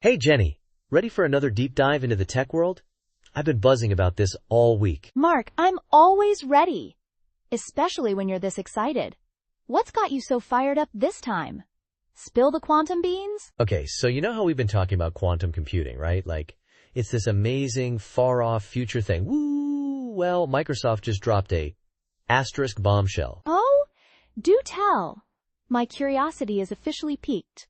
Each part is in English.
Hey Jenny, ready for another deep dive into the tech world? I've been buzzing about this all week. Mark, I'm always ready. Especially when you're this excited. What's got you so fired up this time? Spill the quantum beans? Okay, so you know how we've been talking about quantum computing, right? Like, it's this amazing, far-off future thing. Woo! Well, Microsoft just dropped a asterisk bombshell. Oh, do tell. My curiosity is officially piqued.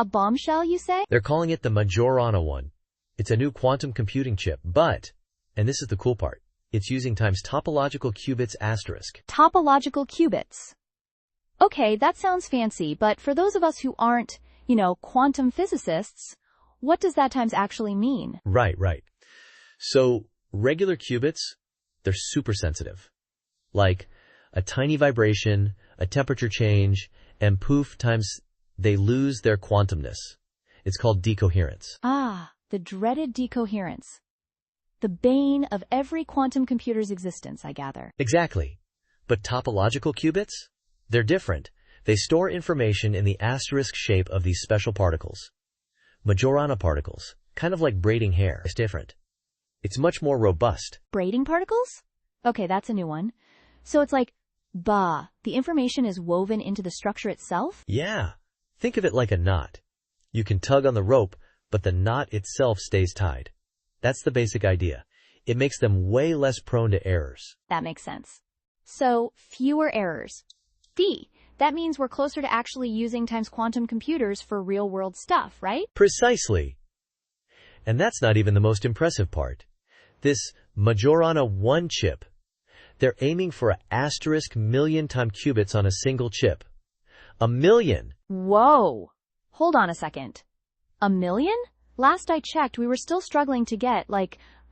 A bombshell, you say? They're calling it the Majorana one. It's a new quantum computing chip, but, and this is the cool part, it's using times topological qubits asterisk. Topological qubits. Okay, that sounds fancy, but for those of us who aren't, quantum physicists, what does that times actually mean? Right. So, regular qubits, they're super sensitive. Like, a tiny vibration, a temperature change, and poof, times they lose their quantumness. It's called decoherence. Ah, the dreaded decoherence. The bane of every quantum computer's existence, I gather. Exactly. But topological qubits? They're different. They store information in the asterisk shape of these special particles. Majorana particles, kind of like braiding hair, is different. It's much more robust. Braiding particles? Okay, that's a new one. So it's like, the information is woven into the structure itself? Yeah. Think of it like a knot. You can tug on the rope, but the knot itself stays tied. That's the basic idea. It makes them way less prone to errors. That makes sense. So, fewer errors. That means we're closer to actually using times quantum computers for real-world stuff, right? Precisely. And that's not even the most impressive part. This Majorana 1 chip, they're aiming for a asterisk million-time qubits on a single chip. 1 million! Whoa! Hold on a second. 1 million? Last I checked, we were still struggling to get,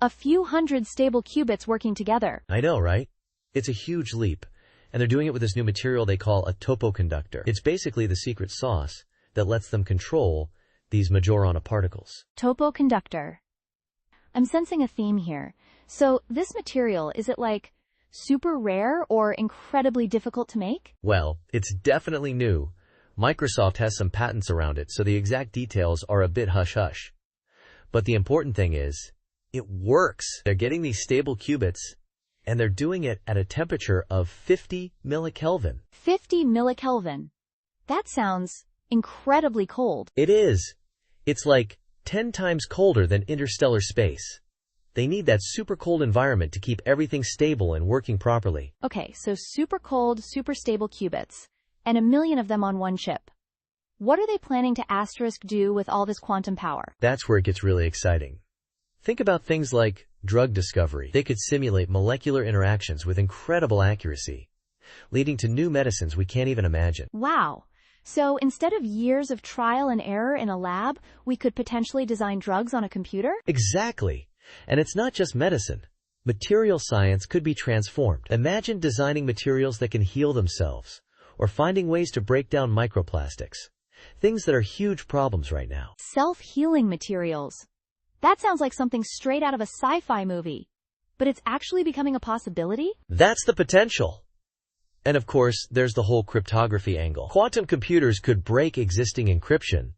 a few hundred stable qubits working together. I know, right? It's a huge leap. And they're doing it with this new material they call a topoconductor. It's basically the secret sauce that lets them control these Majorana particles. Topoconductor. I'm sensing a theme here. So, this material, is it super rare or incredibly difficult to make? Well, it's definitely new. Microsoft has some patents around it, so the exact details are a bit hush-hush. But the important thing is, it works. They're getting these stable qubits, and they're doing it at a temperature of 50 millikelvin. 50 millikelvin. That sounds incredibly cold. It is. It's like 10 times colder than interstellar space. They need that super cold environment to keep everything stable and working properly. Okay, so super cold, super stable qubits, and 1 million of them on one chip. What are they planning to asterisk do with all this quantum power? That's where it gets really exciting. Think about things like drug discovery. They could simulate molecular interactions with incredible accuracy, leading to new medicines we can't even imagine. Wow. So instead of years of trial and error in a lab, we could potentially design drugs on a computer? Exactly. And it's not just medicine. Material science could be transformed. Imagine designing materials that can heal themselves, or finding ways to break down microplastics. Things that are huge problems right now. Self-healing materials. That sounds like something straight out of a sci-fi movie. But it's actually becoming a possibility? That's the potential. And of course, there's the whole cryptography angle. Quantum computers could break existing encryption,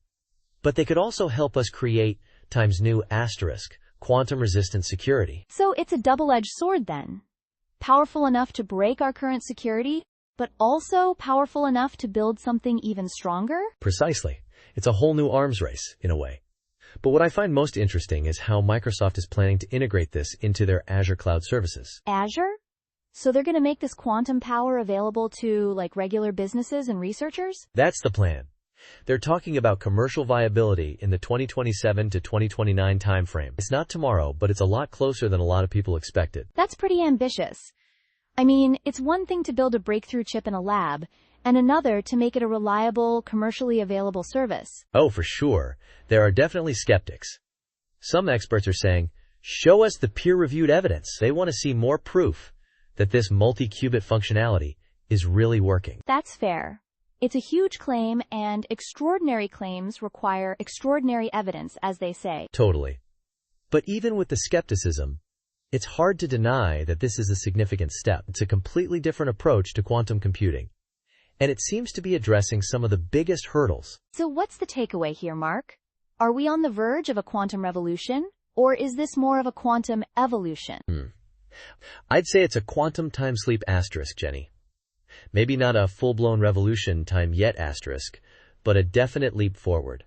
but they could also help us create times new asterisk quantum-resistant security. So it's a double-edged sword then. Powerful enough to break our current security, but also powerful enough to build something even stronger? Precisely. It's a whole new arms race, in a way. But what I find most interesting is how Microsoft is planning to integrate this into their Azure cloud services. Azure? So they're going to make this quantum power available to, regular businesses and researchers? That's the plan. They're talking about commercial viability in the 2027 to 2029 timeframe. It's not tomorrow, but it's a lot closer than a lot of people expected. That's pretty ambitious. I mean, it's one thing to build a breakthrough chip in a lab, and another to make it a reliable, commercially available service. Oh, for sure. There are definitely skeptics. Some experts are saying, show us the peer-reviewed evidence. They want to see more proof that this multi-qubit functionality is really working. That's fair. It's a huge claim, and extraordinary claims require extraordinary evidence, as they say. Totally. But even with the skepticism, it's hard to deny that this is a significant step. It's a completely different approach to quantum computing, and it seems to be addressing some of the biggest hurdles. So what's the takeaway here, Mark? Are we on the verge of a quantum revolution, or is this more of a quantum evolution? I'd say it's a quantum time sleep asterisk, Jenny. Maybe not a full-blown revolution time yet asterisk, but a definite leap forward.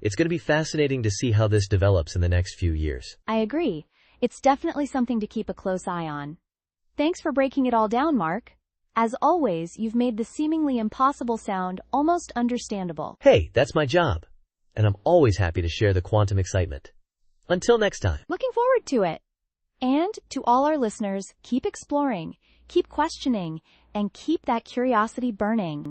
It's going to be fascinating to see how this develops in the next few years. I agree. It's definitely something to keep a close eye on. Thanks for breaking it all down, Mark. As always, you've made the seemingly impossible sound almost understandable. Hey, that's my job, and I'm always happy to share the quantum excitement. Until next time. Looking forward to it. And to all our listeners, keep exploring, keep questioning, and keep that curiosity burning.